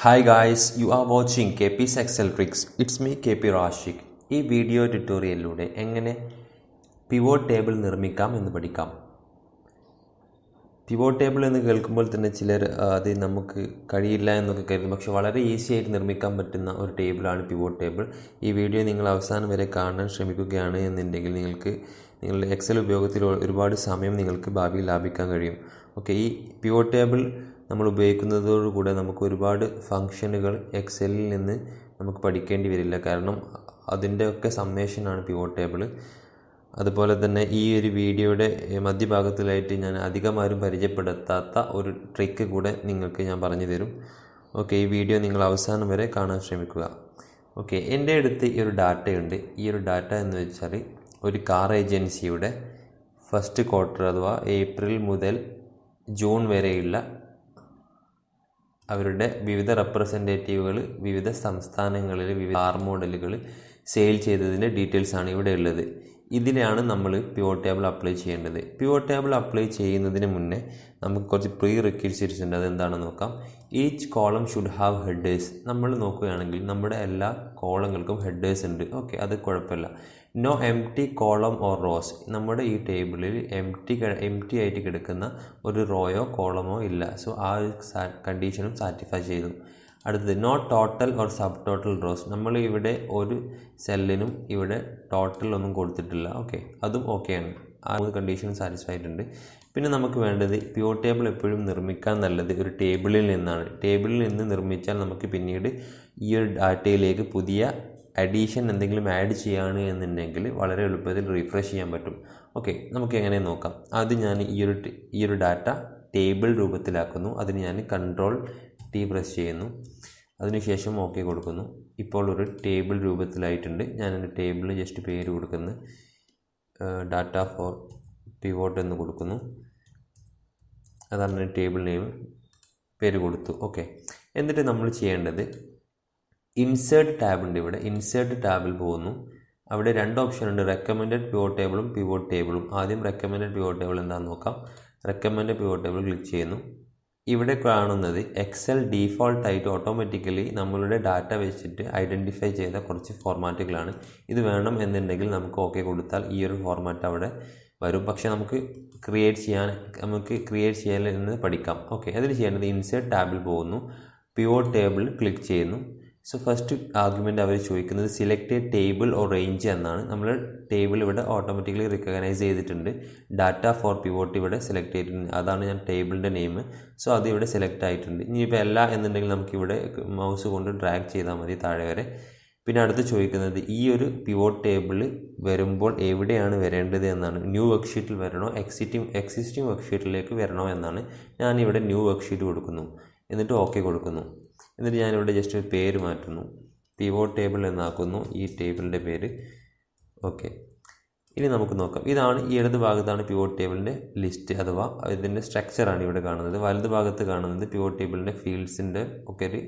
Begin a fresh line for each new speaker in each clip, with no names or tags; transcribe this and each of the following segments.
Hi guys, you are watching KP's Excel Tricks. It's me KP Rashik. ഈ video ട്യൂട്ടോറിയലിലൂടെ എങ്ങനെ pivot table നിർമ്മിക്കാം എന്ന് പഠിക്കാം. പിവോട്ട് ടേബിൾ എന്ന് കേൾക്കുമ്പോൾ തന്നെ ചിലർ അത് നമുക്ക് കഴിയില്ല എന്നൊക്കെ കരുതും. പക്ഷെ വളരെ ഈസി ആയിട്ട് നിർമ്മിക്കാൻ പറ്റുന്ന ഒരു ടേബിളാണ് പിവോട്ട് ടേബിൾ. ഈ വീഡിയോ നിങ്ങൾ അവസാനം വരെ കാണാൻ ശ്രമിക്കുകയാണ് എന്നുണ്ടെങ്കിൽ നിങ്ങൾക്ക് നിങ്ങളുടെ എക്സൽ ഉപയോഗത്തിൽ ഒരുപാട് സമയം നിങ്ങൾക്ക് ഭാവിയിൽ ലാഭിക്കാൻ കഴിയും. ഓക്കെ, ഈ പിവോട്ട് ടേബിൾ നമ്മൾ ഉപയോഗിക്കുന്നതോടുകൂടെ നമുക്ക് ഒരുപാട് ഫങ്ഷനുകൾ എക്സലിൽ നിന്ന് നമുക്ക് പഠിക്കേണ്ടി വരില്ല. കാരണം അതിൻ്റെയൊക്കെ സമ്മേഷനാണ് പിവോട്ട് ടേബിൾ. അതുപോലെ തന്നെ ഈ ഒരു വീഡിയോയുടെ മധ്യഭാഗത്തിലായിട്ട് ഞാൻ അധികമാരും പരിചയപ്പെടുത്താത്ത ഒരു ട്രിക്ക് കൂടെ നിങ്ങൾക്ക് ഞാൻ പറഞ്ഞു തരും. ഓക്കെ, ഈ വീഡിയോ നിങ്ങൾ അവസാനം വരെ കാണാൻ ശ്രമിക്കുക. ഓക്കെ, എൻ്റെ അടുത്ത് ഈ ഒരു ഡാറ്റയുണ്ട്. ഈ ഒരു ഡാറ്റ എന്ന് വെച്ചാൽ ഒരു കാർ ഏജൻസിയുടെ ഫസ്റ്റ് ക്വാർട്ടർ അഥവാ ഏപ്രിൽ മുതൽ ജൂൺ വരെയുള്ള അവരുടെ വിവിധ റെപ്രസെൻറ്റേറ്റീവുകൾ വിവിധ സംസ്ഥാനങ്ങളിൽ വിവിധ കാർ മോഡലുകൾ സെയിൽ ചെയ്തതിൻ്റെ ഡീറ്റെയിൽസാണ് ഇവിടെ ഉള്ളത്. ഇതിലാണ് നമ്മൾ പിവോട്ട് ടേബിൾ അപ്ലൈ ചെയ്യേണ്ടത്. പിവോട്ട് ടേബിൾ അപ്ലൈ ചെയ്യുന്നതിന് മുന്നേ നമുക്ക് കുറച്ച് പ്രീ റിക്വസിറ്റ്സ് ഉണ്ട്. അതെന്താണെന്ന് നോക്കാം. Each column should have headers. നമ്മൾ നോക്കുകയാണെങ്കിൽ നമ്മുടെ എല്ലാ കോളങ്ങൾക്കും ഹെഡേഴ്സ് ഉണ്ട്. ഓക്കെ, അത് കുഴപ്പമില്ല. No empty column or rows. നമ്മുടെ ഈ ടേബിളിൽ എം ടി ആയിട്ട് കിടക്കുന്ന ഒരു റോയോ കോളമോ ഇല്ല. സോ ആ ഒരു കണ്ടീഷനും സാറ്റിസ്ഫൈ ചെയ്തു. അടുത്തത് no total or sub total rows. നമ്മൾ ഇവിടെ ഒരു സെല്ലിനും ഇവിടെ ടോട്ടൽ ഒന്നും കൊടുത്തിട്ടില്ല. ഓക്കെ, അതും ഓക്കെയാണ്. ആ 3 കണ്ടീഷനും സാറ്റിസ്ഫൈ ആയിട്ടുണ്ട്. പിന്നെ നമുക്ക് വേണ്ടത് പിവോട്ട് ടേബിൾ എപ്പോഴും നിർമ്മിക്കാൻ നല്ലത് ഒരു ടേബിളിൽ നിന്നാണ്. ടേബിളിൽ നിന്ന് നിർമ്മിച്ചാൽ നമുക്ക് പിന്നീട് ഈ ഒരു ഡാറ്റയിലേക്ക് പുതിയ അഡീഷൻ എന്തെങ്കിലും ആഡ് ചെയ്യുകയാണ് എന്നുണ്ടെങ്കിൽ വളരെ എളുപ്പത്തിൽ റീഫ്രഷ് ചെയ്യാൻ പറ്റും. ഓക്കെ, നമുക്ക് എങ്ങനെ നോക്കാം. ആദ്യം ഞാൻ ഈ ഒരു ഡാറ്റ ടേബിൾ രൂപത്തിലാക്കുന്നു. അതിന് ഞാൻ Ctrl+T പ്രസ് ചെയ്യുന്നു. അതിനുശേഷം ഓക്കെ കൊടുക്കുന്നു. ഇപ്പോൾ ഒരു ടേബിൾ രൂപത്തിലായിട്ടുണ്ട്. ഞാൻ എൻ്റെ ടേബിളിന് ജസ്റ്റ് പേര് കൊടുക്കുന്നു, ഡാറ്റ ഫോർ പിവോട്ട് എന്ന് കൊടുക്കുന്നു. അതാണ് ടേബിൾ നെയിം, പേര് കൊടുത്തു. ഓക്കെ, എന്നിട്ട് നമ്മൾ ചെയ്യേണ്ടത് ഇൻസേർട്ട് ടാബ് ഉണ്ട്. ഇവിടെ ഇൻസേർട്ട് ടാബിൽ പോകുന്നു. അവിടെ 2 ഓപ്ഷൻ ഉണ്ട്, റെക്കമെൻഡഡ് പിവോട്ട് ടേബിളും പിവോട്ട് ടേബിളും. ആദ്യം റെക്കമെൻഡഡ് പിവോട്ട് ടേബിൾ എന്താണെന്ന് നോക്കാം. റെക്കമെൻഡഡ് പിവോട്ട് ടേബിൾ ക്ലിക്ക് ചെയ്യുന്നു. ഇവിടെ കാണുന്നത് എക്സൽ ഡീഫോൾട്ടായിട്ട് ഓട്ടോമാറ്റിക്കലി നമ്മളുടെ ഡാറ്റ വെച്ചിട്ട് ഐഡൻറ്റിഫൈ ചെയ്ത കുറച്ച് ഫോർമാറ്റുകളാണ്. ഇത് വേണം എന്നുണ്ടെങ്കിൽ നമുക്ക് ഓക്കെ കൊടുത്താൽ ഈ ഒരു ഫോർമാറ്റ് അവിടെ വരും. പക്ഷേ നമുക്ക് ക്രിയേറ്റ് ചെയ്യാൻ എന്ന് പഠിക്കാം. ഓക്കെ, അതിൽ ചെയ്യേണ്ടത് ഇൻസേർട്ട് ടാബിൽ പോകുന്നു, പിവോട്ട് ടേബിൾ ക്ലിക്ക് ചെയ്യുന്നു. സോ ഫസ്റ്റ് ആർഗ്യുമെൻ്റ് അവർ ചോദിക്കുന്നത് select A table or range എന്നാണ്. നമ്മൾ ടേബിൾ ഇവിടെ ഓട്ടോമാറ്റിക്കലി റിക്കഗ്നൈസ് ചെയ്തിട്ടുണ്ട്. ഡാറ്റ ഫോർ പിവോട്ട് ഇവിടെ സെലക്ട് ചെയ്തിട്ടുണ്ട്. അതാണ് ഞാൻ ടേബിളിൻ്റെ നെയിം. സോ അത് ഇവിടെ സെലക്ട് ആയിട്ടുണ്ട്. ഇനിയിപ്പോൾ അല്ല എന്നുണ്ടെങ്കിൽ നമുക്കിവിടെ മൗസ് കൊണ്ട് ഡ്രാഗ് ചെയ്താൽ മതി താഴെ വരെ. പിന്നെ അടുത്ത് ചോദിക്കുന്നത് ഈ ഒരു പിവോട്ട് ടേബിൾ വരുമ്പോൾ എവിടെയാണ് വരേണ്ടത് എന്നാണ്. ന്യൂ വർക്ക്ഷീറ്റിൽ വരണോ എക്സിസ്റ്റിംഗ് വർക്ക്ഷീറ്റിലേക്ക് വരണോ എന്നാണ്. ഞാനിവിടെ ന്യൂ വർക്ക്ഷീറ്റ് കൊടുക്കുന്നു. എന്നിട്ട് ഓക്കെ കൊടുക്കുന്നു. എന്നിട്ട് ഞാനിവിടെ ജസ്റ്റ് ഒരു പേര് മാറ്റുന്നു, പിവോട്ട് ടേബിൾ എന്നാക്കുന്നു ഈ ടേബിളിൻ്റെ പേര്. ഓക്കെ, ഇനി നമുക്ക് നോക്കാം. ഇതാണ് ഈ ഇടത് ഭാഗത്താണ് പിവോട്ട് ടേബിളിൻ്റെ ലിസ്റ്റ് അഥവാ ഇതിൻ്റെ സ്ട്രക്ചറാണ് ഇവിടെ കാണുന്നത്. വലത് ഭാഗത്ത് കാണുന്നത് പിവോട്ട് ടേബിളിൻ്റെ ഫീൽഡ്സിൻ്റെ ഒക്കെ ഒരു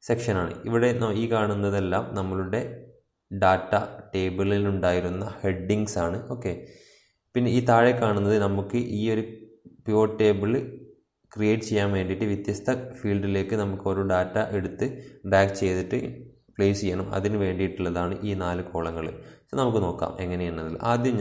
സെക്ഷനാണ്. ഇവിടെ ഈ കാണുന്നതെല്ലാം നമ്മളുടെ ഡാറ്റ ടേബിളിലുണ്ടായിരുന്ന ഹെഡിങ്സ് ആണ്. ഓക്കെ, പിന്നെ ഈ താഴെ കാണുന്നത് നമുക്ക് ഈ ഒരു പിവോട്ട് ടേബിൾ ക്രിയേറ്റ് ചെയ്യാൻ വേണ്ടിയിട്ട് വ്യത്യസ്ത ഫീൽഡിലേക്ക് നമുക്ക് ഒരു ഡാറ്റ എടുത്ത് ഡ്രാഗ് ചെയ്തിട്ട് പ്ലേസ് ചെയ്യണം. അതിന് വേണ്ടിയിട്ടുള്ളതാണ് ഈ 4 കോളങ്ങൾ. സോ നമുക്ക് നോക്കാം എങ്ങനെയാണെന്നതിൽ. ആദ്യം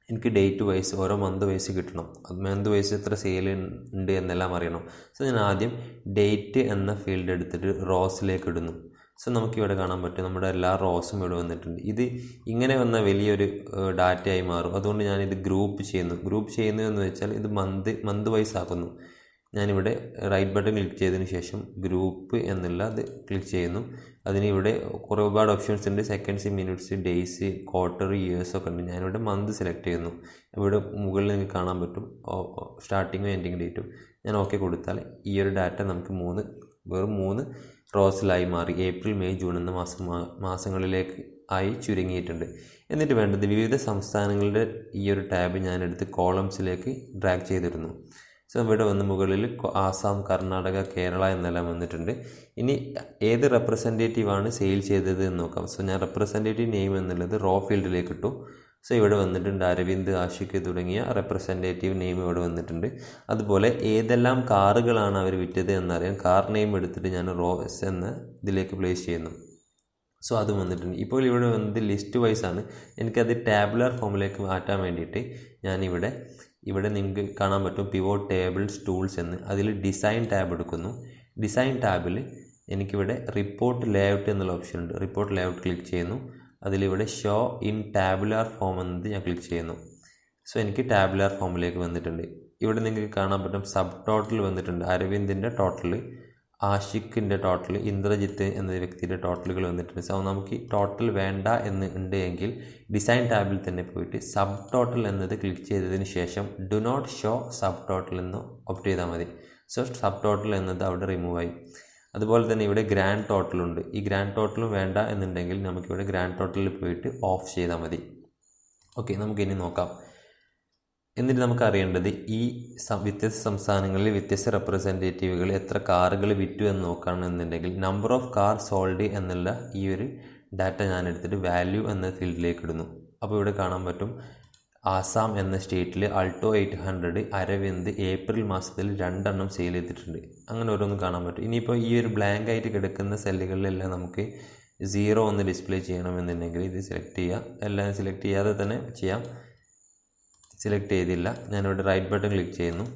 എനിക്ക് ഡേറ്റ് വൈസ് ഓരോ മന്ത് വൈസ് കിട്ടണം. മന്ത് വൈസ് എത്ര സെയിൽ ഉണ്ട് എന്നെല്ലാം അറിയണം. സോ ഞാൻ ആദ്യം ഡേറ്റ് എന്ന ഫീൽഡ് എടുത്തിട്ട് റോസിലേക്ക് ഇടുന്നു. സോ നമുക്കിവിടെ കാണാൻ പറ്റും നമ്മുടെ എല്ലാ റോസും ഇവിടെ വന്നിട്ടുണ്ട്. ഇത് ഇങ്ങനെ വന്ന വലിയൊരു ഡാറ്റയായി മാറും. അതുകൊണ്ട് ഞാനിത് ഗ്രൂപ്പ് ചെയ്യുന്നു എന്ന് വെച്ചാൽ ഇത് മന്ത് വൈസ് ആക്കുന്നു. ഞാനിവിടെ റൈറ്റ് ബട്ടൺ ക്ലിക്ക് ചെയ്തതിന് ശേഷം ഗ്രൂപ്പ് എന്നുള്ള അത് ക്ലിക്ക് ചെയ്യുന്നു. അതിന് ഇവിടെ ഒരുപാട് ഓപ്ഷൻസ് ഉണ്ട്. Seconds, minutes, days, quarter, years ഒക്കെ ഉണ്ട്. ഞാനിവിടെ മന്ത് സെലക്ട് ചെയ്യുന്നു. ഇവിടെ മുകളിൽ നിങ്ങൾക്ക് കാണാൻ പറ്റും സ്റ്റാർട്ടിങ്ങും എൻഡിങ് ഡേറ്റും. ഞാൻ ഓക്കെ കൊടുത്താൽ ഈ ഒരു ഡാറ്റ നമുക്ക് വെറും 3 റോസിലായി മാറി. ഏപ്രിൽ, മെയ്, ജൂൺ എന്ന മാസങ്ങളിലേക്ക് ആയി ചുരുങ്ങിയിട്ടുണ്ട്. എന്നിട്ട് വേണ്ടത് വിവിധ സംസ്ഥാനങ്ങളുടെ ഈ ഒരു ടാബ് ഞാനെടുത്ത് കോളംസിലേക്ക് ഡ്രാഗ് ചെയ്തിരുന്നു. സോ ഇവിടെ വന്ന് മുകളിൽ ആസാം, കർണാടക, കേരള എന്നെല്ലാം വന്നിട്ടുണ്ട്. ഇനി ഏത് റെപ്രസെൻറ്റേറ്റീവാണ് സെയിൽ ചെയ്തത് എന്ന് നോക്കാം. സോ ഞാൻ റെപ്രസെൻറ്റേറ്റീവ് നെയിം എന്നുള്ളത് റോ ഫീൽഡിലേക്ക് ഇട്ടു. സോ ഇവിടെ വന്നിട്ടുണ്ട് അരവിന്ദ്, ആഷിഖ് തുടങ്ങിയ റെപ്രസെൻറ്റേറ്റീവ് നെയിം ഇവിടെ വന്നിട്ടുണ്ട്. അതുപോലെ ഏതെല്ലാം കാറുകളാണ് അവർ വിറ്റത് എന്നറിയാൻ കാർ നെയിം എടുത്തിട്ട് ഞാൻ റോ എസ് എന്ന ഇതിലേക്ക് പ്ലേസ് ചെയ്യുന്നു. സോ അത് വന്നിട്ടുണ്ട്. ഇപ്പോൾ ഇവിടെ വന്നത് ലിസ്റ്റ് വൈസ് ആണ്. എനിക്കത് ടാബുലർ ഫോമിലേക്ക് മാറ്റാൻ വേണ്ടിയിട്ട് ഞാനിവിടെ നിങ്ങൾക്ക് കാണാൻ പറ്റും പിവോട്ട് ടേബിൾസ് ടൂൾസ് എന്ന്. അതിൽ ഡിസൈൻ ടാബ് എടുക്കുന്നു. ഡിസൈൻ ടാബിൽ എനിക്കിവിടെ റിപ്പോർട്ട് ലേഔട്ട് എന്നുള്ള ഓപ്ഷൻ ഉണ്ട്. റിപ്പോർട്ട് ലേഔട്ട് ക്ലിക്ക് ചെയ്യുന്നു. അതിലിവിടെ ഷോ ഇൻ ടാബുലാർ ഫോം എന്നത് ഞാൻ ക്ലിക്ക് ചെയ്യുന്നു. സോ എനിക്ക് ടാബുലാർ ഫോമിലേക്ക് വന്നിട്ടുണ്ട്. ഇവിടെ നിങ്ങൾക്ക് കാണാൻ പറ്റും സബ് ടോട്ടൽ വന്നിട്ടുണ്ട്. അരവിന്ദിൻ്റെ ടോട്ടൽ, ആഷിഖിൻ്റെ ടോട്ടൽ, ഇന്ദ്രജിത്ത് എന്ന വ്യക്തിയുടെ ടോട്ടലുകൾ വന്നിട്ടുണ്ട്. സോ നമുക്ക് ടോട്ടൽ വേണ്ട എന്ന് ഉണ്ട് എങ്കിൽ ഡിസൈൻ ടാബിൽ തന്നെ പോയിട്ട് സബ് ടോട്ടൽ എന്നത് ക്ലിക്ക് ചെയ്തതിന് ശേഷം do not show sub total എന്ന് ഓപ്റ്റ് ചെയ്താൽ മതി. സോ സബ് ടോട്ടൽ എന്നത് അവിടെ റിമൂവ് ആയി. അതുപോലെ തന്നെ ഇവിടെ ഗ്രാൻഡ് ടോട്ടലുണ്ട്. ഈ ഗ്രാൻഡ് ടോട്ടലും വേണ്ട എന്നുണ്ടെങ്കിൽ നമുക്കിവിടെ ഗ്രാൻഡ് ടോട്ടലിൽ പോയിട്ട് ഓഫ് ചെയ്താൽ മതി. ഓക്കെ, നമുക്കിനി നോക്കാം. എന്നിട്ട് നമുക്ക് അറിയേണ്ടത് ഈ വ്യത്യസ്ത സംസ്ഥാനങ്ങളിൽ വ്യത്യസ്ത റെപ്രസെൻറ്റേറ്റീവുകൾ എത്ര കാറുകൾ വിറ്റു എന്ന് നോക്കുകയാണെന്നുണ്ടെങ്കിൽ നമ്പർ ഓഫ് കാർ സോൾഡ് എന്നുള്ള ഈ ഒരു ഡാറ്റ ഞാൻ എടുത്തിട്ട് വാല്യൂ എന്ന ഫീൽഡിലേക്ക് ഇടുന്നു. അപ്പോൾ ഇവിടെ കാണാൻ പറ്റും ആസാം എന്ന സ്റ്റേറ്റിൽ അൾട്ടോ 800 അരവിന്ദ് ഏപ്രിൽ മാസത്തിൽ 2 സെയിൽ ചെയ്തിട്ടുണ്ട്. അങ്ങനെ ഓരോന്നും കാണാൻ പറ്റും. ഇനിയിപ്പോൾ ഈ ഒരു ബ്ലാങ്ക് ആയിട്ട് കിടക്കുന്ന സെല്ലുകളിലെല്ലാം നമുക്ക് 0 ഒന്ന് ഡിസ്പ്ലേ ചെയ്യണമെന്നുണ്ടെങ്കിൽ ഇത് സെലക്ട് ചെയ്യുക. എല്ലാം സെലക്ട് ചെയ്യാതെ തന്നെ ചെയ്യാം. സെലക്ട് ചെയ്തില്ല, ഞാനിവിടെ റൈറ്റ് ബട്ടൺ ക്ലിക്ക് ചെയ്യുന്നു.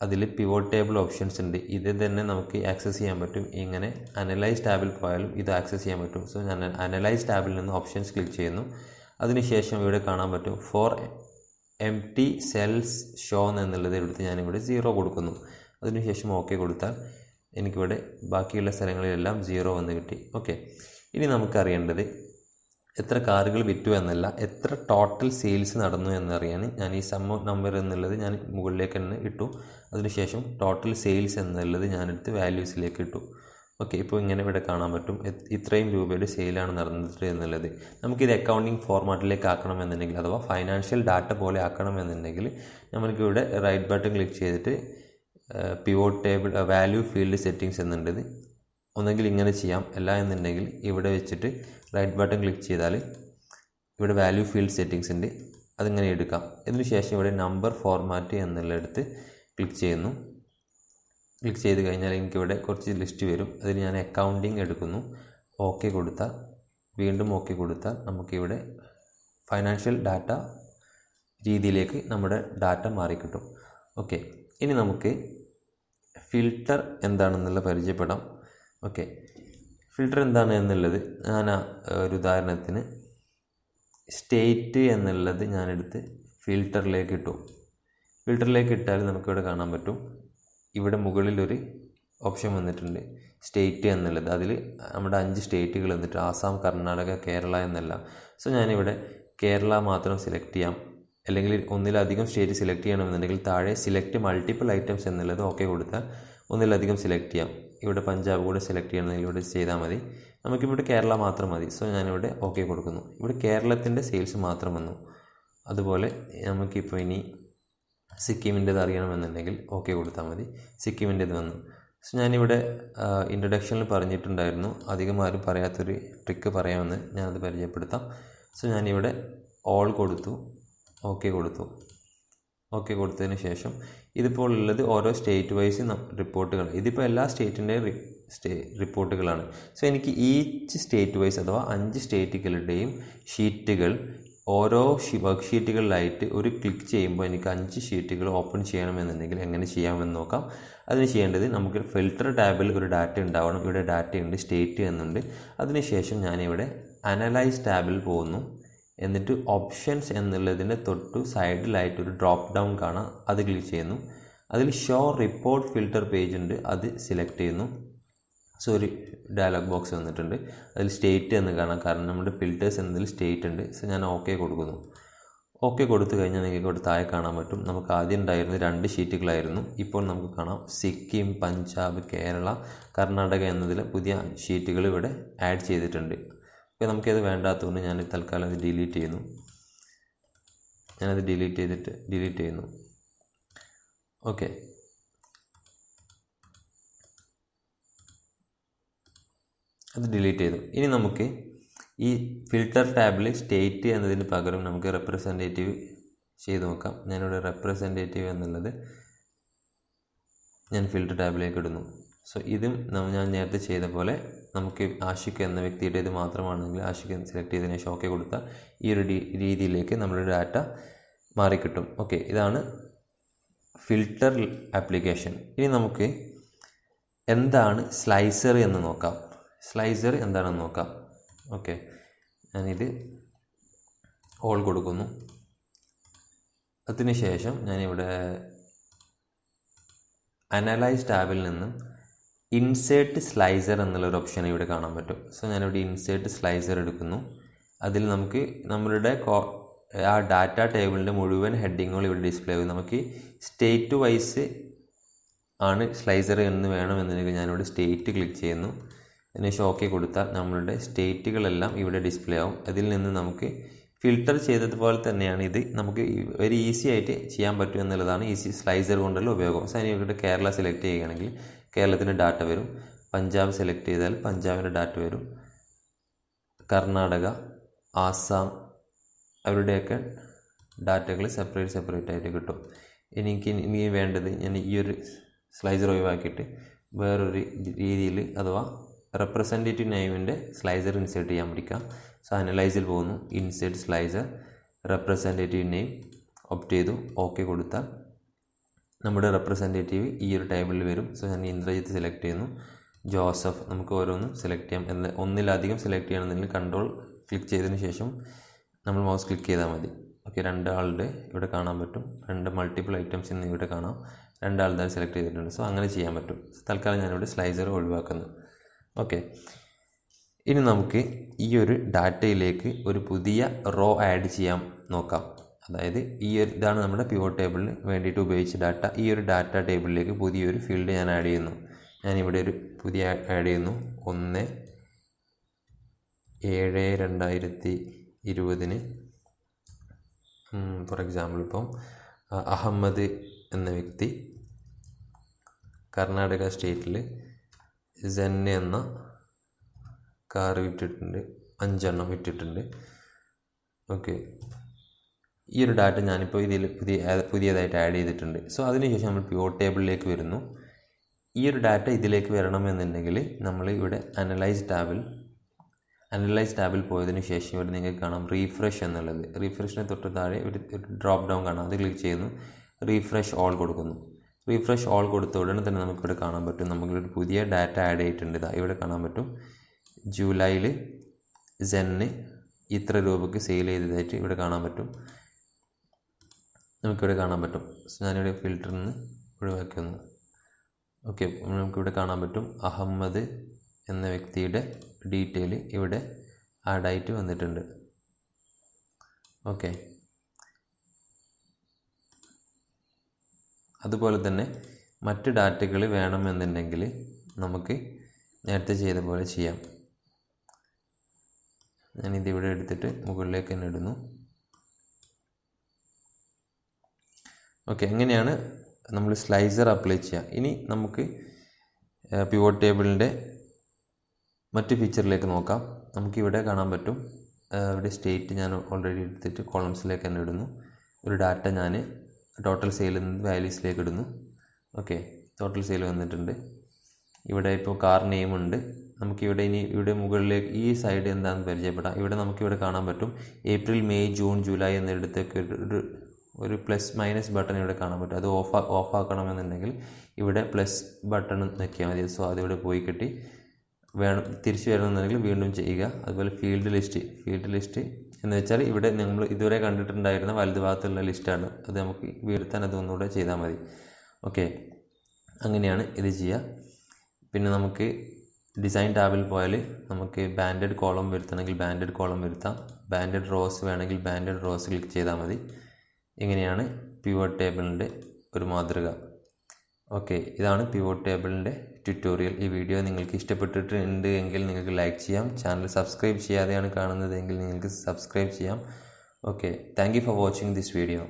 അതിൽ പിവോട്ട് ടേബിൾ ഓപ്ഷൻസ് ഉണ്ട്. ഇത് തന്നെ നമുക്ക് ആക്സസ് ചെയ്യാൻ പറ്റും. ഇങ്ങനെ അനലൈസ് ടാബിൽ പോയാലും ഇത് ആക്സസ് ചെയ്യാൻ പറ്റും. സോ ഞാൻ അനലൈസ് ടാബിൽ നിന്ന് ഓപ്ഷൻസ് ക്ലിക്ക് ചെയ്യുന്നു. അതിനുശേഷം ഇവിടെ കാണാൻ പറ്റും ഫോർ എംപ്റ്റി സെൽസ് ഷോ എന്നുള്ളത് എടുത്ത് ഞാനിവിടെ 0 കൊടുക്കുന്നു. അതിനുശേഷം ഓക്കെ കൊടുത്താൽ എനിക്കിവിടെ ബാക്കിയുള്ള സ്ഥലങ്ങളിലെല്ലാം 0 വന്ന് കിട്ടി. ഓക്കെ, ഇനി നമുക്കറിയേണ്ടത് എത്ര കാറുകൾ വിറ്റു എന്നല്ല, എത്ര ടോട്ടൽ സെയിൽസ് നടന്നു എന്നറിയാൻ ഞാൻ ഈ സം നമ്പർ എന്നുള്ളത് ഞാൻ മുകളിലേക്ക് തന്നെ ഇട്ടു. അതിനുശേഷം ടോട്ടൽ സെയിൽസ് എന്നുള്ളത് ഞാനെടുത്ത് വാല്യൂസിലേക്ക് ഇട്ടു. ഓക്കെ, ഇപ്പോൾ ഇങ്ങനെ ഇവിടെ കാണാൻ പറ്റും ഇത്രയും രൂപയുടെ സെയിലാണ് നടന്നത് എന്നുള്ളത്. നമുക്കിത് അക്കൗണ്ടിങ് ഫോർമാറ്റിലേക്ക് ആക്കണമെന്നുണ്ടെങ്കിൽ അഥവാ ഫൈനാൻഷ്യൽ ഡാറ്റ പോലെ ആക്കണമെന്നുണ്ടെങ്കിൽ നമുക്കിവിടെ റൈറ്റ് ബട്ടൺ ക്ലിക്ക് ചെയ്തിട്ട് pivot table value field settings എന്നുള്ളത് ഒന്നെങ്കിൽ ഇങ്ങനെ ചെയ്യാം, അല്ല എന്നുണ്ടെങ്കിൽ ഇവിടെ വെച്ചിട്ട് റൈറ്റ് ബട്ടൺ ക്ലിക്ക് ചെയ്താൽ ഇവിടെ വാല്യൂ ഫീൽഡ് സെറ്റിങ്സ് ഉണ്ട്, അതിങ്ങനെ എടുക്കാം. ഇതിനുശേഷം ഇവിടെ നമ്പർ ഫോർമാറ്റ് എന്നുള്ളിടത്ത് ക്ലിക്ക് ചെയ്യുന്നു. ക്ലിക്ക് ചെയ്ത് കഴിഞ്ഞാൽ എനിക്കിവിടെ കുറച്ച് ലിസ്റ്റ് വരും. അതിൽ ഞാൻ അക്കൗണ്ടിങ് എടുക്കുന്നു. ഓക്കെ കൊടുത്താൽ വീണ്ടും ഓക്കെ കൊടുത്താൽ നമുക്കിവിടെ ഫൈനാൻഷ്യൽ ഡാറ്റ രീതിയിലേക്ക് നമ്മുടെ ഡാറ്റ മാറിക്കിട്ടും. ഓക്കെ, ഇനി നമുക്ക് ഫിൽട്ടർ എന്താണെന്നുള്ള പരിചയപ്പെടാം. ഓക്കെ, ഫിൽട്ടർ എന്താണ് എന്നുള്ളത് ഞാൻ ഒരു ഉദാഹരണത്തിന് സ്റ്റേറ്റ് എന്നുള്ളത് ഞാനെടുത്ത് ഫിൽട്ടറിലേക്ക് ഇട്ടു. ഫിൽട്ടറിലേക്ക് ഇട്ടാൽ നമുക്കിവിടെ കാണാൻ പറ്റും ഇവിടെ മുകളിലൊരു ഓപ്ഷൻ വന്നിട്ടുണ്ട് സ്റ്റേറ്റ് എന്നുള്ളത്. അതിൽ നമ്മുടെ 5 സ്റ്റേറ്റുകൾ വന്നിട്ട് ആസാം, കർണാടക, കേരള എന്നല്ല. സോ ഞാനിവിടെ കേരള മാത്രം സെലക്ട് ചെയ്യാം. അല്ലെങ്കിൽ ഒന്നിലധികം സ്റ്റേറ്റ് സെലക്ട് ചെയ്യണമെന്നുണ്ടെങ്കിൽ താഴെ സെലക്ട് മൾട്ടിപ്പിൾ ഐറ്റംസ് എന്നുള്ളത് ഓക്കെ കൊടുത്താൽ ഒന്നിലധികം സെലക്ട് ചെയ്യാം. ഇവിടെ പഞ്ചാബ് കൂടെ സെലക്ട് ചെയ്യണമെങ്കിൽ ഇവിടെ ചെയ്താൽ മതി. നമുക്കിവിടെ കേരള മാത്രം മതി. സോ ഞാനിവിടെ ഓക്കെ കൊടുക്കുന്നു. ഇവിടെ കേരളത്തിൻ്റെ സെയിൽസ് മാത്രം വന്നു. അതുപോലെ നമുക്കിപ്പോൾ ഇനി സിക്കിമിൻ്റേത് അറിയണമെന്നുണ്ടെങ്കിൽ ഓക്കെ കൊടുത്താൽ മതി. സിക്കിമിൻ്റേത് വന്നു. സോ ഞാനിവിടെ ഇൻട്രൊഡക്ഷനിൽ പറഞ്ഞിട്ടുണ്ടായിരുന്നു, അധികം ആരും പറയാത്തൊരു ട്രിക്ക് പറയാമെന്ന്, ഞാനത് പരിചയപ്പെടുത്താം. സോ ഞാനിവിടെ ഓൾ കൊടുത്തു, ഓക്കെ കൊടുത്തു. ഓക്കെ കൊടുത്തതിന് ശേഷം ഇതിപ്പോൾ ഉള്ളത് ഓരോ സ്റ്റേറ്റ് വൈസ് റിപ്പോർട്ടുകൾ. ഇതിപ്പോൾ എല്ലാ സ്റ്റേറ്റിൻ്റെയും റിപ്പോർട്ടുകളാണ്. സോ എനിക്ക് ഈച്ച് സ്റ്റേറ്റ് വൈസ് അഥവാ 5 സ്റ്റേറ്റുകളുടെയും ഷീറ്റുകൾ ഓരോ വർക്ക് ഷീറ്റുകളിലായിട്ട് ഒരു ക്ലിക്ക് ചെയ്യുമ്പോൾ എനിക്ക് 5 ഷീറ്റുകൾ ഓപ്പൺ ചെയ്യണമെന്നുണ്ടെങ്കിൽ എങ്ങനെ ചെയ്യാമെന്ന് നോക്കാം. അതിന് ചെയ്യേണ്ടത് നമുക്ക് ഫിൽട്ടർ ടാബിൽ ഒരു ഡാറ്റ ഉണ്ടാവണം. ഇവിടെ ഡാറ്റയുണ്ട്, സ്റ്റേറ്റ് എന്നുണ്ട്. അതിനുശേഷം ഞാനിവിടെ അനലൈസ് ടാബിൽ പോകുന്നു. എന്നിട്ട് ഓപ്ഷൻസ് എന്നുള്ളതിൻ്റെ തൊട്ടു സൈഡിലായിട്ട് ഒരു ഡ്രോപ്പ് ഡൗൺ കാണാം, അത് ക്ലിക്ക് ചെയ്യുന്നു. അതിൽ ഷോ റിപ്പോർട്ട് ഫിൽട്ടർ പേജ് ഉണ്ട്, അത് സെലക്ട് ചെയ്യുന്നു. സോ ഒരു ഡയലോഗ് ബോക്സ് വന്നിട്ടുണ്ട്. അതിൽ സ്റ്റേറ്റ് എന്ന് കാണാം, കാരണം നമ്മുടെ ഫിൽറ്റേഴ്സ് എന്നതിൽ സ്റ്റേറ്റ് ഉണ്ട്. സോ ഞാൻ ഓക്കെ കൊടുക്കുന്നു. ഓക്കെ കൊടുത്തു കഴിഞ്ഞാൽ നിങ്ങൾക്ക് ഇവിടെ താഴെ കാണാൻ പറ്റും നമുക്ക് ആദ്യം ഉണ്ടായിരുന്നത് 2 ഷീറ്റുകളായിരുന്നു. ഇപ്പോൾ നമുക്ക് കാണാം സിക്കിം, പഞ്ചാബ്, കേരള, കർണാടക എന്നതിൽ പുതിയ ഷീറ്റുകൾ ഇവിടെ ആഡ് ചെയ്തിട്ടുണ്ട്. അപ്പോൾ നമുക്കത് വേണ്ടാത്തതുകൊണ്ട് ഞാൻ തൽക്കാലം അത് ഡിലീറ്റ് ചെയ്യുന്നു. ഞാനത് ഡിലീറ്റ് ചെയ്യുന്നു. ഓക്കെ, അത് ഡിലീറ്റ് ചെയ്തു. ഇനി നമുക്ക് ഈ ഫിൽട്ടർ ടാബിൽ സ്റ്റേറ്റ് എന്നതിന് പകരം നമുക്ക് റെപ്രസെൻറ്റേറ്റീവ് ചെയ്ത് നോക്കാം. ഞാനിവിടെ റെപ്രസെൻറ്റേറ്റീവ് എന്നുള്ളത് ഞാൻ ഫിൽട്ടർ ടാബിലേക്ക് ഇടുന്നു. സോ ഇതും ഞാൻ നേരത്തെ ചെയ്ത പോലെ നമുക്ക് ആഷിഖ് എന്ന വ്യക്തിയുടെ ഇത് മാത്രമാണെങ്കിൽ ആഷിഖ് സെലക്ട് ചെയ്തതിന് ശേഷം ഓക്കെ കൊടുത്താൽ ഈ ഒരു രീതിയിലേക്ക് നമ്മുടെ ഡാറ്റ മാറിക്കിട്ടും. ഓക്കെ, ഇതാണ് ഫിൽട്ടർ ആപ്ലിക്കേഷൻ. ഇനി നമുക്ക് എന്താണ് സ്ലൈസർ എന്ന് നോക്കാം. സ്ലൈസർ എന്താണെന്ന് നോക്കാം. ഓക്കെ, ഞാനിത് ഓൾ കൊടുക്കുന്നു. അതിനുശേഷം ഞാനിവിടെ അനലൈസ് ടാബിൽ നിന്നും ഇൻസേർട്ട് സ്ലൈസർ എന്നുള്ളൊരു ഓപ്ഷൻ ഇവിടെ കാണാൻ പറ്റും. സോ ഞാനിവിടെ ഇൻസേർട്ട് സ്ലൈസർ എടുക്കുന്നു. അതിൽ നമുക്ക് നമ്മളുടെ ആ ഡാറ്റ ടേബിളിൻ്റെ മുഴുവൻ ഹെഡിങ്ങുകൾ ഇവിടെ ഡിസ്പ്ലേ ആകും. നമുക്ക് സ്റ്റേറ്റ് വൈസ് ആണ് സ്ലൈസർ എന്ന് വേണമെന്നുണ്ടെങ്കിൽ ഞാനിവിടെ സ്റ്റേറ്റ് ക്ലിക്ക് ചെയ്യുന്നു. അതിനുശേഷം ഓക്കെ കൊടുത്താൽ നമ്മളുടെ സ്റ്റേറ്റുകളെല്ലാം ഇവിടെ ഡിസ്പ്ലേ ആവും. അതിൽ നിന്ന് നമുക്ക് ഫിൽട്ടർ ചെയ്തതുപോലെ തന്നെയാണ് ഇത് നമുക്ക് വെരി ഈസി ആയിട്ട് ചെയ്യാൻ പറ്റും എന്നുള്ളതാണ് ഈസി സ്ലൈസർ കൊണ്ടുള്ള ഉപയോഗം. സോ ഇനി ഇവിടെ കേരള സെലക്ട് ചെയ്യുകയാണെങ്കിൽ കേരളത്തിൻ്റെ ഡാറ്റ വരും. പഞ്ചാബ് സെലക്ട് ചെയ്താൽ പഞ്ചാബിൻ്റെ ഡാറ്റ വരും. കർണാടക, ആസാം അവരുടെയൊക്കെ ഡാറ്റകൾ സെപ്പറേറ്റ് ആയിട്ട് കിട്ടും. ഇനി വേണ്ടത് ഞാൻ ഈ ഒരു സ്ലൈസർ ഒഴിവാക്കിയിട്ട് വേറൊരു രീതിയിൽ അഥവാ റെപ്രസെൻറ്റേറ്റീവ് നെയിമിൻ്റെ സ്ലൈസർ ഇൻസേർട്ട് ചെയ്യാൻ പഠിക്കാം. സോ അനലൈസിൽ പോകുന്നു, insert slicer, representative name opt ചെയ്തു, ഓക്കെ കൊടുത്താൽ നമ്മുടെ റെപ്രസെൻറ്റേറ്റീവ് ഈ ഒരു ടേബിളിൽ വരും. സോ ഞാൻ ഇന്ദ്രജിത്ത് സെലക്ട് ചെയ്യുന്നു, ജോസഫ്, നമുക്ക് ഓരോന്നും സെലക്ട് ചെയ്യാം. ഒന്നിലധികം സെലക്ട് ചെയ്യണമെന്നുണ്ടെങ്കിൽ കൺട്രോൾ ക്ലിക്ക് ചെയ്തതിന് ശേഷം നമ്മൾ മൗസ് ക്ലിക്ക് ചെയ്താൽ മതി. ഓക്കെ, രണ്ടാളുടെ ഇവിടെ കാണാൻ പറ്റും. രണ്ട് മൾട്ടിപ്പിൾ ഐറ്റംസ് ഇന്ന് ഇവിടെ കാണാം. രണ്ടാളുടെ സെലക്ട് ചെയ്തിട്ടുണ്ട്. സോ അങ്ങനെ ചെയ്യാൻ പറ്റും. തൽക്കാലം ഞാനിവിടെ സ്ലൈസർ ഒഴിവാക്കുന്നു. ഓക്കെ, ഇനി നമുക്ക് ഈ ഒരു ഡാറ്റയിലേക്ക് ഒരു പുതിയ റോ ആഡ് ചെയ്യാൻ നോക്കാം. അതായത് ഇതാണ് നമ്മുടെ പിവോട്ട് ടേബിളിന് വേണ്ടിയിട്ട് ഉപയോഗിച്ച ഡാറ്റ. ഈ ഒരു ഡാറ്റ ടേബിളിലേക്ക് പുതിയൊരു ഫീൽഡ് ഞാൻ ആഡ് ചെയ്യുന്നു. ഞാനിവിടെ ഒരു പുതിയ ആഡ് ചെയ്യുന്നു. 1/7/2020 ഫോർ എക്സാമ്പിൾ ഇപ്പം അഹമ്മദ് എന്ന വ്യക്തി കർണാടക സ്റ്റേറ്റിൽ സെന്നെ എന്ന കാർ വിറ്റിട്ടുണ്ട്, 5 വിറ്റിട്ടുണ്ട്. ഓക്കെ, ഈ ഒരു ഡാറ്റ ഞാനിപ്പോൾ ഇതിൽ പുതിയതായിട്ട് ആഡ് ചെയ്തിട്ടുണ്ട്. സോ അതിനുശേഷം നമ്മൾ പിവോട്ട് ടേബിളിലേക്ക് വരുന്നു. ഈ ഒരു ഡാറ്റ ഇതിലേക്ക് വരണമെന്നുണ്ടെങ്കിൽ നമ്മൾ ഇവിടെ അനലൈസ് ടാബിൽ പോയതിന് ശേഷം ഇവിടെ നിങ്ങൾക്ക് കാണാം റീഫ്രഷ് എന്നുള്ളത്. റീഫ്രഷിന് തൊട്ട് താഴെ ഒരു ഡ്രോപ്പ് ഡൗൺ കാണാം. അത് ക്ലിക്ക് ചെയ്യുന്നു, റീഫ്രഷ് ഓൾ കൊടുക്കുന്നു. റീഫ്രഷ് ഓൾ കൊടുത്ത ഉടനെ തന്നെ നമുക്കിവിടെ കാണാൻ പറ്റും നമുക്കൊരു പുതിയ ഡാറ്റ ആഡ് ചെയ്തിട്ടുണ്ട്. ഇവിടെ കാണാൻ പറ്റും ജൂലൈയിൽ സെന്ന് ഇത്ര രൂപയ്ക്ക് സെയിൽ ചെയ്തതായിട്ട് ഇവിടെ കാണാൻ പറ്റും. നമുക്കിവിടെ കാണാൻ പറ്റും. ഞാനിവിടെ ഫിൽറ്ററിൽ നിന്ന് ഒഴിവാക്കുന്നു. ഓക്കെ, നമുക്കിവിടെ കാണാൻ പറ്റും അഹമ്മദ് എന്ന വ്യക്തിയുടെ ഡീറ്റെയിൽ ഇവിടെ ആഡായിട്ട് വന്നിട്ടുണ്ട്. ഓക്കെ, അതുപോലെ തന്നെ മറ്റ് ഡാറ്റകൾ വേണമെന്നുണ്ടെങ്കിൽ നമുക്ക് നേരത്തെ ചെയ്ത പോലെ ചെയ്യാം. ഞാനിതിവിടെ എടുത്തിട്ട് മുകളിലേക്ക് തന്നെ ഇടുന്നു. ഓക്കെ, എങ്ങനെയാണ് നമ്മൾ സ്ലൈസർ അപ്ലൈ ചെയ്യുക. ഇനി നമുക്ക് പിവോട്ട് ടേബിളിൻ്റെ മറ്റ് ഫീച്ചറിലേക്ക് നോക്കാം. നമുക്കിവിടെ കാണാൻ പറ്റും ഇവിടെ സ്റ്റേറ്റ് ഞാൻ ഓൾറെഡി എടുത്തിട്ട് കോളംസിലേക്ക് തന്നെ ഇടുന്നു. ഒരു ഡാറ്റ ഞാൻ ടോട്ടൽ സെയിലിൽ നിന്ന് വാല്യൂസിലേക്ക് ഇടുന്നു. ഓക്കെ, ടോട്ടൽ സെയിൽ വന്നിട്ടുണ്ട്. ഇവിടെ ഇപ്പോൾ കാർ നെയിം ഉണ്ട്. നമുക്കിവിടെ ഇവിടെ മുകളിലേക്ക് ഈ സൈഡ് എന്താണെന്ന് പരിചയപ്പെടാം. ഇവിടെ നമുക്കിവിടെ കാണാൻ പറ്റും ഏപ്രിൽ, മെയ്, ജൂൺ, ജൂലൈ എന്നിടത്തൊക്കെ ഒരു പ്ലസ് മൈനസ് ബട്ടൺ ഇവിടെ കാണാൻ പറ്റും. അത് ഓഫ് ആക്കണമെന്നുണ്ടെങ്കിൽ ഇവിടെ പ്ലസ് ബട്ടൺ ഞെക്കിയാൽ മതി. സോ അതിവിടെ പോയി കിട്ടി. തിരിച്ചു വരണമെന്നുണ്ടെങ്കിൽ വീണ്ടും ചെയ്യുക. അതുപോലെ ഫീൽഡ് ലിസ്റ്റ് എന്ന് വെച്ചാൽ ഇവിടെ നമ്മൾ ഇതുവരെ കണ്ടിട്ടുണ്ടായിരുന്ന വലതു ഭാഗത്തുള്ള ലിസ്റ്റാണ്. അത് നമുക്ക് വീഴ്ത്താൻ അതൊന്നുകൂടെ ചെയ്താൽ മതി. ഓക്കെ, അങ്ങനെയാണ് ഇത് ചെയ്യുക. പിന്നെ നമുക്ക് ഡിസൈൻ ടാബിൽ പോയാൽ നമുക്ക് ബാൻഡഡ് കോളം വരുത്തണമെങ്കിൽ ബാൻഡഡ് കോളം വരുത്താം. ബാൻഡഡ് റോസ് വേണമെങ്കിൽ ബാൻഡഡ് റോസ് ക്ലിക്ക് ചെയ്താൽ മതി. ഇങ്ങനെയാണ് പിവോട്ട് ടേബിളിൻ്റെ ഒരു മാതൃക. ഓക്കെ, ഇതാണ് പിവോട്ട് ടേബിളിൻ്റെ ട്യൂട്ടോറിയൽ. ഈ വീഡിയോ നിങ്ങൾക്ക് ഇഷ്ടപ്പെട്ടിട്ടുണ്ട് എങ്കിൽ നിങ്ങൾക്ക് ലൈക്ക് ചെയ്യാം. ചാനൽ സബ്സ്ക്രൈബ് ചെയ്യാതെയാണ് കാണുന്നതെങ്കിൽ നിങ്ങൾക്ക് സബ്സ്ക്രൈബ് ചെയ്യാം. Okay, thank you for watching this video.